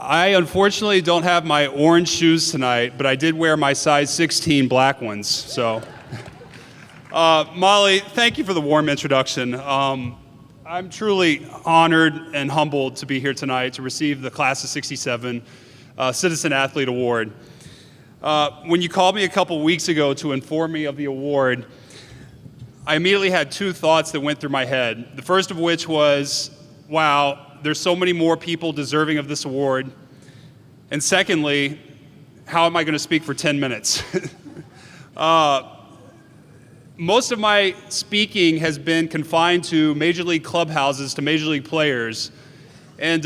I unfortunately don't have my orange shoes tonight, but I did wear my size 16 black ones. So, Molly, thank you for the warm introduction. I'm truly honored and humbled to be here tonight to receive the Class of '67 Citizen Athlete Award. When you called me a couple weeks ago to inform me of the award, I immediately had two thoughts that went through my head. The first of which was, wow, there's so many more people deserving of this award. And secondly, how am I going to speak for 10 minutes? Most of my speaking has been confined to Major League clubhouses, to Major League players. And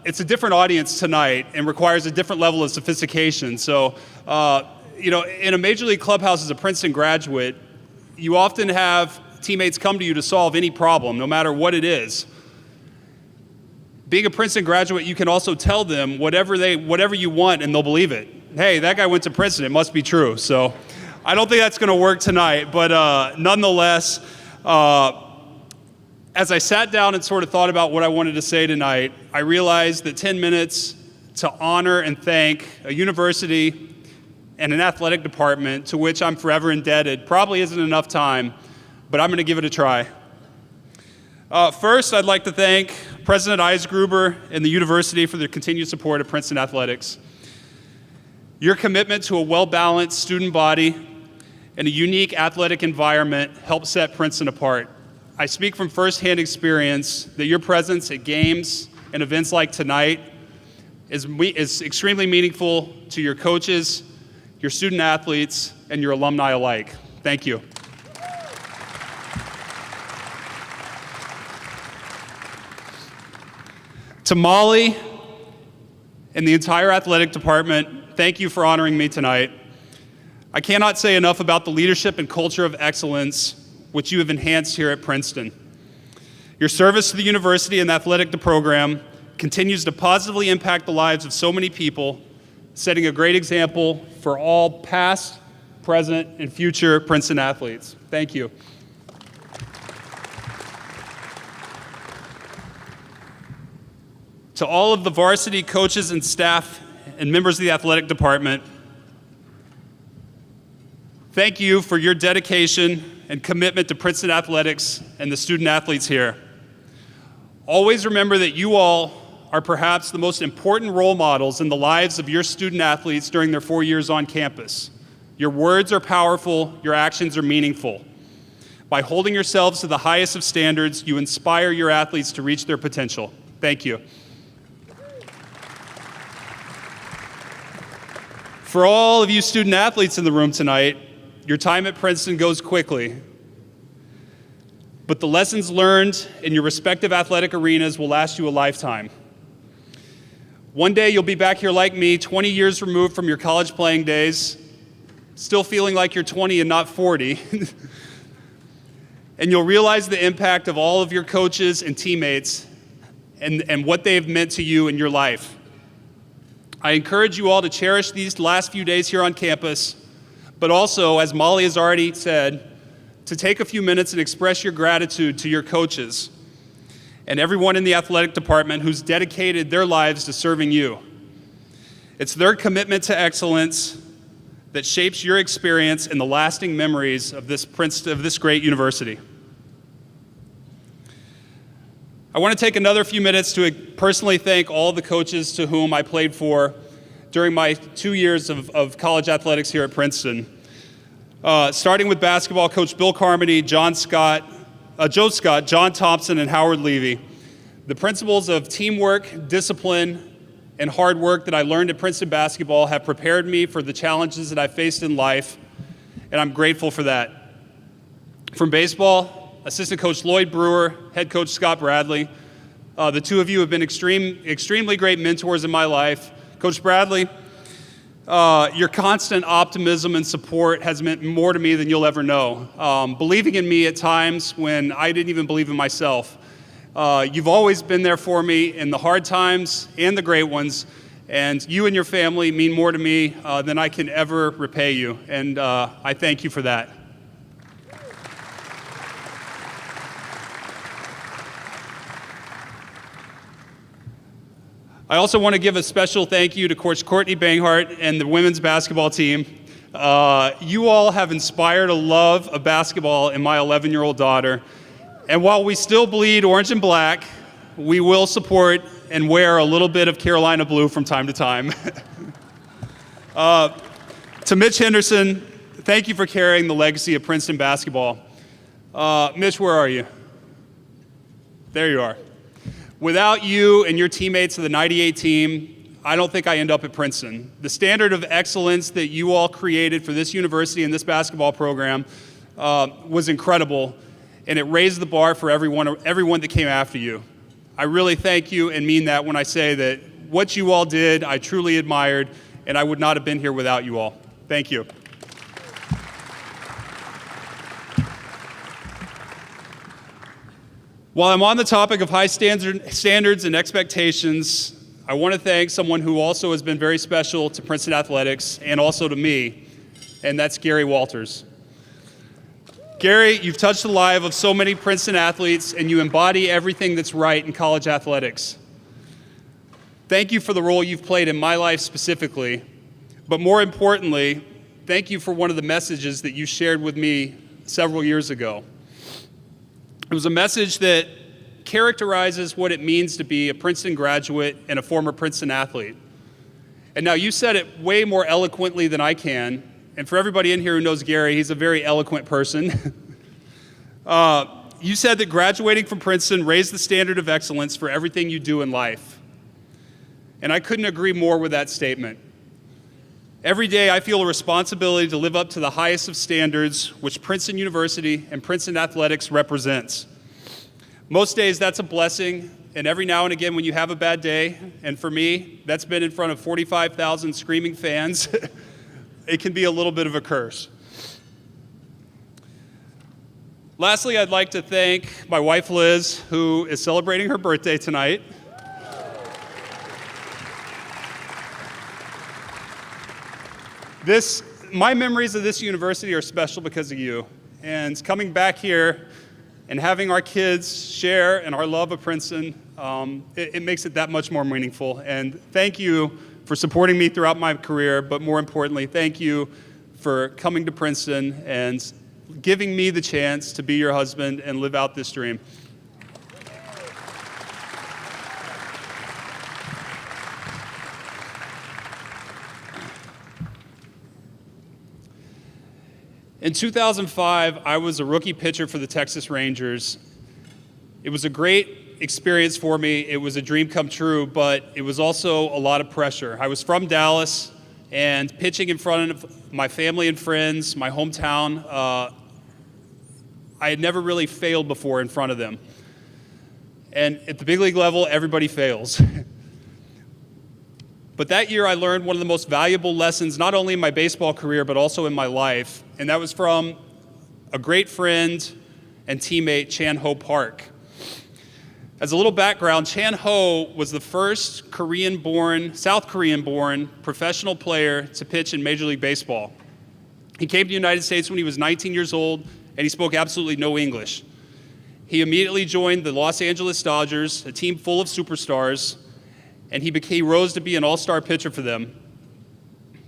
it's a different audience tonight and requires a different level of sophistication. So, in a Major League clubhouse as a Princeton graduate, you often have teammates come to you to solve any problem, no matter what it is. Being a Princeton graduate, you can also tell them whatever you want and they'll believe it. Hey, that guy went to Princeton, it must be true. So I don't think that's going to work tonight, but nonetheless, as I sat down and sort of thought about what I wanted to say tonight, I realized that 10 minutes to honor and thank a university and an athletic department to which I'm forever indebted probably isn't enough time, but I'm going to give it a try. First, I'd like to thank President Eisgruber and the university for their continued support of Princeton athletics. Your commitment to a well-balanced student body and a unique athletic environment helped set Princeton apart. I speak from firsthand experience that your presence at games and events like tonight is extremely meaningful to your coaches, your student athletes, and your alumni alike. Thank you. To Molly and the entire athletic department, thank you for honoring me tonight. I cannot say enough about the leadership and culture of excellence which you have enhanced here at Princeton. Your service to the university and the athletic program continues to positively impact the lives of so many people, setting a great example for all past, present, and future Princeton athletes. Thank you. To all of the varsity coaches and staff and members of the athletic department, thank you for your dedication and commitment to Princeton athletics and the student athletes here. Always remember that you all are perhaps the most important role models in the lives of your student athletes during their 4 years on campus. Your words are powerful, your actions are meaningful. By holding yourselves to the highest of standards, you inspire your athletes to reach their potential. Thank you. For all of you student athletes in the room tonight, your time at Princeton goes quickly, but the lessons learned in your respective athletic arenas will last you a lifetime. One day you'll be back here like me, 20 years removed from your college playing days, still feeling like you're 20 and not 40, and you'll realize the impact of all of your coaches and teammates and what they've meant to you in your life. I encourage you all to cherish these last few days here on campus, but also, as Molly has already said, to take a few minutes and express your gratitude to your coaches and everyone in the athletic department who's dedicated their lives to serving you. It's their commitment to excellence that shapes your experience and the lasting memories of this great university. I want to take another few minutes to personally thank all the coaches to whom I played for during my 2 years of college athletics here at Princeton. Starting with basketball, Coach Bill Carmody, Joe Scott, John Thompson, and Howard Levy. The principles of teamwork, discipline, and hard work that I learned at Princeton basketball have prepared me for the challenges that I faced in life, and I'm grateful for that. From baseball, Assistant Coach Lloyd Brewer, Head Coach Scott Bradley. The two of you have been extremely great mentors in my life. Coach Bradley, your constant optimism and support has meant more to me than you'll ever know. Believing in me at times when I didn't even believe in myself. You've always been there for me in the hard times and the great ones, and you and your family mean more to me than I can ever repay you, and I thank you for that. I also want to give a special thank you to Coach Courtney Banghart and the women's basketball team. You all have inspired a love of basketball in my 11-year-old daughter. And while we still bleed orange and black, we will support and wear a little bit of Carolina blue from time to time. To Mitch Henderson, thank you for carrying the legacy of Princeton basketball. Mitch, where are you? There you are. Without you and your teammates of the 98 team, I don't think I end up at Princeton. The standard of excellence that you all created for this university and this basketball program was incredible, and it raised the bar for everyone that came after you. I really thank you and mean that when I say that what you all did, I truly admired, and I would not have been here without you all. Thank you. While I'm on the topic of high standards and expectations, I want to thank someone who also has been very special to Princeton athletics and also to me, and that's Gary Walters. Gary, you've touched the lives of so many Princeton athletes, and you embody everything that's right in college athletics. Thank you for the role you've played in my life specifically, but more importantly, thank you for one of the messages that you shared with me several years ago. It was a message that characterizes what it means to be a Princeton graduate and a former Princeton athlete. And now you said it way more eloquently than I can, and for everybody in here who knows Gary, he's a very eloquent person. You said that graduating from Princeton raised the standard of excellence for everything you do in life. And I couldn't agree more with that statement. Every day I feel a responsibility to live up to the highest of standards which Princeton University and Princeton athletics represents. Most days that's a blessing, and every now and again when you have a bad day, and for me, that's been in front of 45,000 screaming fans, it can be a little bit of a curse. Lastly, I'd like to thank my wife Liz, who is celebrating her birthday tonight. My memories of this university are special because of you. And coming back here and having our kids share in our love of Princeton, it makes it that much more meaningful. And thank you for supporting me throughout my career, but more importantly, thank you for coming to Princeton and giving me the chance to be your husband and live out this dream. In 2005, I was a rookie pitcher for the Texas Rangers. It was a great experience for me. It was a dream come true, but it was also a lot of pressure. I was from Dallas, and pitching in front of my family and friends, my hometown, I had never really failed before in front of them. And at the big league level, everybody fails. But that year I learned one of the most valuable lessons, not only in my baseball career, but also in my life, and that was from a great friend and teammate, Chan Ho Park. As a little background, Chan Ho was the first South Korean-born professional player to pitch in Major League Baseball. He came to the United States when he was 19 years old, and he spoke absolutely no English. He immediately joined the Los Angeles Dodgers, a team full of superstars, and he rose to be an all-star pitcher for them.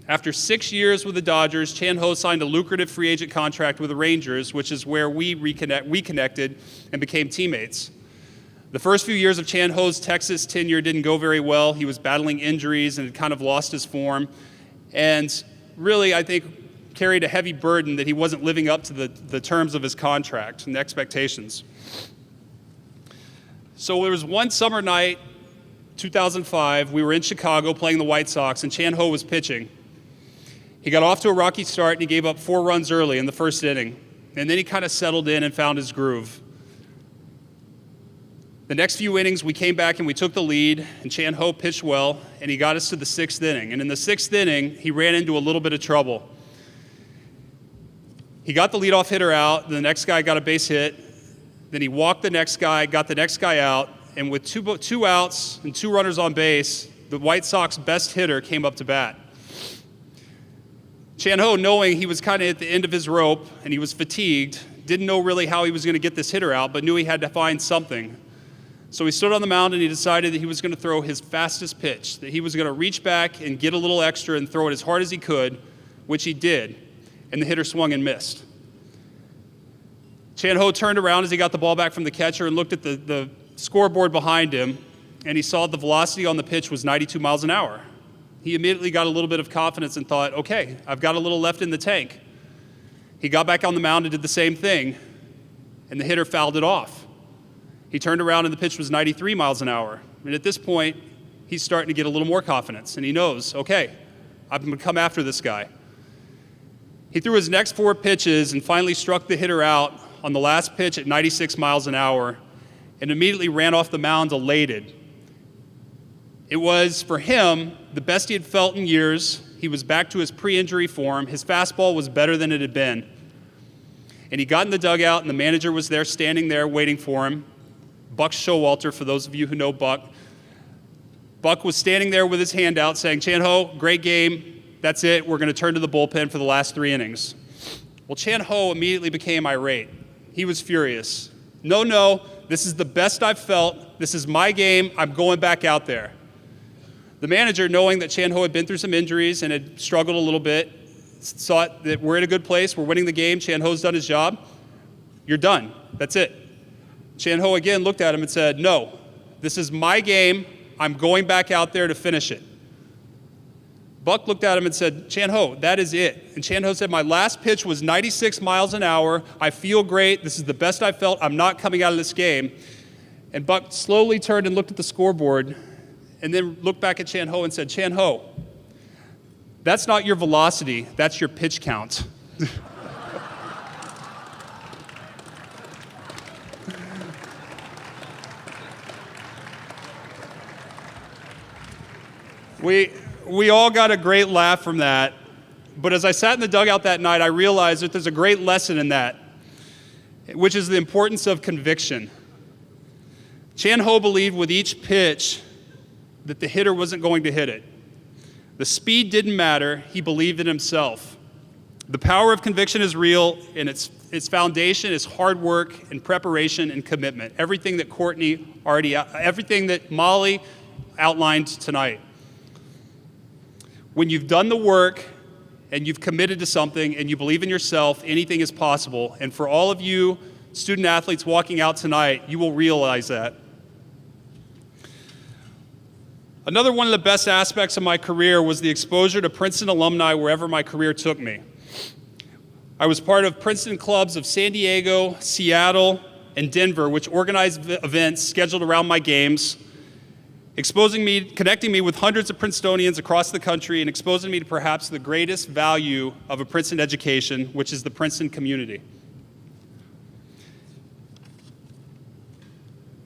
After 6 years with the Dodgers, Chan Ho signed a lucrative free agent contract with the Rangers, which is where we connected and became teammates. The first few years of Chan Ho's Texas tenure didn't go very well. He was battling injuries and had kind of lost his form, and really, I think, carried a heavy burden that he wasn't living up to the terms of his contract and expectations. So there was one summer night, 2005, we were in Chicago playing the White Sox, and Chan Ho was pitching. He got off to a rocky start, and he gave up 4 runs early in the first inning, and then he kind of settled in and found his groove. The next few innings, we came back and we took the lead, and Chan Ho pitched well, and he got us to the 6th inning. And in the 6th inning, he ran into a little bit of trouble. He got the leadoff hitter out, the next guy got a base hit, then he walked the next guy, got the next guy out, and with two outs and 2 runners on base, the White Sox best hitter came up to bat. Chan Ho, knowing he was kind of at the end of his rope and he was fatigued, didn't know really how he was going to get this hitter out, but knew he had to find something. So he stood on the mound and he decided that he was going to throw his fastest pitch, that he was going to reach back and get a little extra and throw it as hard as he could, which he did, and the hitter swung and missed. Chan-Ho turned around as he got the ball back from the catcher and looked at the scoreboard behind him, and he saw the velocity on the pitch was 92 miles an hour. He immediately got a little bit of confidence and thought, okay, I've got a little left in the tank. He got back on the mound and did the same thing, and the hitter fouled it off. He turned around and the pitch was 93 miles an hour. And at this point, he's starting to get a little more confidence, and he knows, okay, I'm going to come after this guy. He threw his next 4 pitches and finally struck the hitter out on the last pitch at 96 miles an hour and immediately ran off the mound elated. It was, for him, the best he had felt in years. He was back to his pre-injury form. His fastball was better than it had been. And he got in the dugout, and the manager was there, standing there, waiting for him. Buck Showalter, for those of you who know Buck. Buck was standing there with his hand out saying, Chan-Ho, great game. That's it. We're going to turn to the bullpen for the last 3 innings. Well, Chan-Ho immediately became irate. He was furious. No, this is the best I've felt. This is my game. I'm going back out there. The manager, knowing that Chan-Ho had been through some injuries and had struggled a little bit, thought that we're in a good place. We're winning the game. Chan-Ho's done his job. You're done. That's it. Chan-Ho again looked at him and said, no, this is my game. I'm going back out there to finish it. Buck looked at him and said, Chan-Ho, that is it. And Chan-Ho said, my last pitch was 96 miles an hour. I feel great. This is the best I've felt. I'm not coming out of this game. And Buck slowly turned and looked at the scoreboard and then looked back at Chan-Ho and said, Chan-Ho, that's not your velocity. That's your pitch count. We all got a great laugh from that, but as I sat in the dugout that night, I realized that there's a great lesson in that, which is the importance of conviction. Chan-Ho believed with each pitch that the hitter wasn't going to hit it. The speed didn't matter. He believed in himself. The power of conviction is real, and its foundation is hard work and preparation and commitment. Everything that Molly outlined tonight. When you've done the work and you've committed to something and you believe in yourself, anything is possible. And for all of you student athletes walking out tonight, you will realize that. Another one of the best aspects of my career was the exposure to Princeton alumni wherever my career took me. I was part of Princeton clubs of San Diego, Seattle, and Denver, which organized events scheduled around my games, connecting me with hundreds of Princetonians across the country and exposing me to perhaps the greatest value of a Princeton education, which is the Princeton community.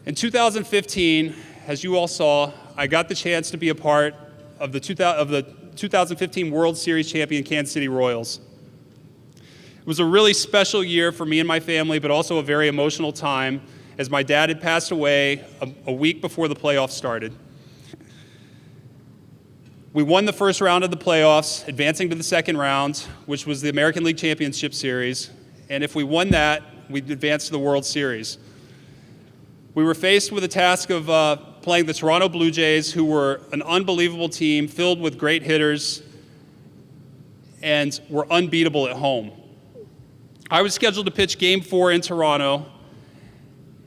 In 2015, as you all saw, I got the chance to be a part of the 2015 World Series champion Kansas City Royals. It was a really special year for me and my family, but also a very emotional time, as my dad had passed away a week before the playoffs started. We won the first round of the playoffs, advancing to the second round, which was the American League Championship Series. And if we won that, we'd advance to the World Series. We were faced with the task of playing the Toronto Blue Jays, who were an unbelievable team filled with great hitters and were unbeatable at home. I was scheduled to pitch Game 4 in Toronto,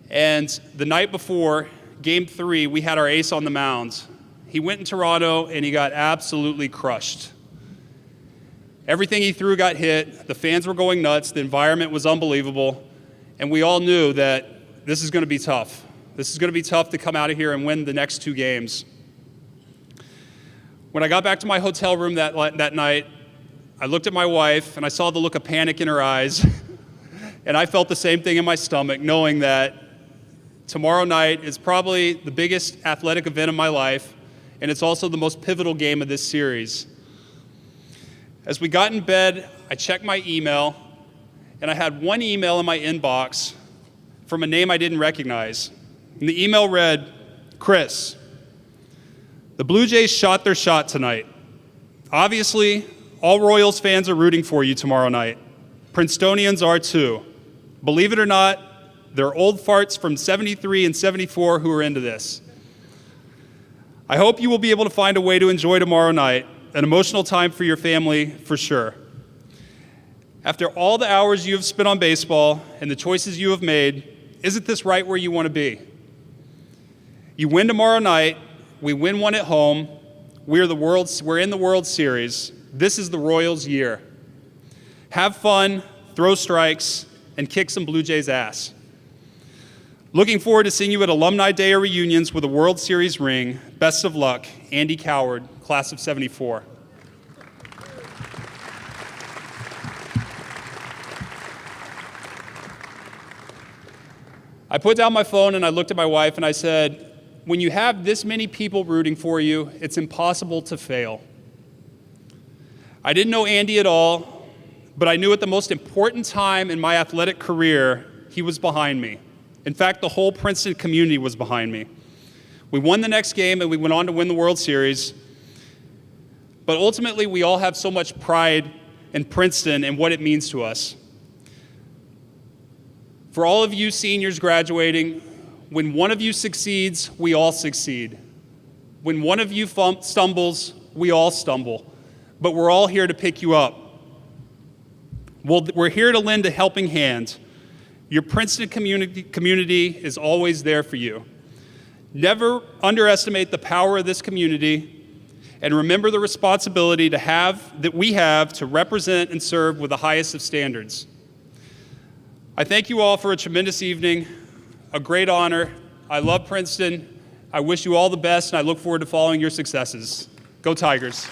and the night before, Game 3, we had our ace on the mound. He went in Toronto, and he got absolutely crushed. Everything he threw got hit. The fans were going nuts. The environment was unbelievable, and we all knew that this is going to be tough. This is going to be tough to come out of here and win the next 2 games. When I got back to my hotel room that night, I looked at my wife, and I saw the look of panic in her eyes, and I felt the same thing in my stomach, knowing that tomorrow night is probably the biggest athletic event of my life, and it's also the most pivotal game of this series. As we got in bed, I checked my email, and I had one email in my inbox from a name I didn't recognize. And the email read, Chris, the Blue Jays shot their shot tonight. Obviously, all Royals fans are rooting for you tomorrow night. Princetonians are too. Believe it or not, There are old farts from 73 and 74 who are into this. I hope you will be able to find a way to enjoy tomorrow night, an emotional time for your family for sure. After all the hours you have spent on baseball and the choices you have made, isn't this right where you want to be? You win tomorrow night, we win one at home, we're in the World Series. This is the Royals' year. Have fun, throw strikes, and kick some Blue Jays' ass. Looking forward to seeing you at Alumni Day or reunions with a World Series ring. Best of luck, Andy Coward, class of '74. I put down my phone and I looked at my wife and I said, when you have this many people rooting for you, it's impossible to fail. I didn't know Andy at all, but I knew at the most important time in my athletic career, he was behind me. In fact, the whole Princeton community was behind me. We won the next game and we went on to win the World Series. But ultimately, we all have so much pride in Princeton and what it means to us. For all of you seniors graduating, when one of you succeeds, we all succeed. When one of you stumbles, we all stumble. But we're all here to pick you up. We're here to lend a helping hand. Your Princeton community is always there for you. Never underestimate the power of this community, and remember the responsibility that we have to represent and serve with the highest of standards. I thank you all for a tremendous evening, a great honor. I love Princeton. I wish you all the best, and I look forward to following your successes. Go Tigers.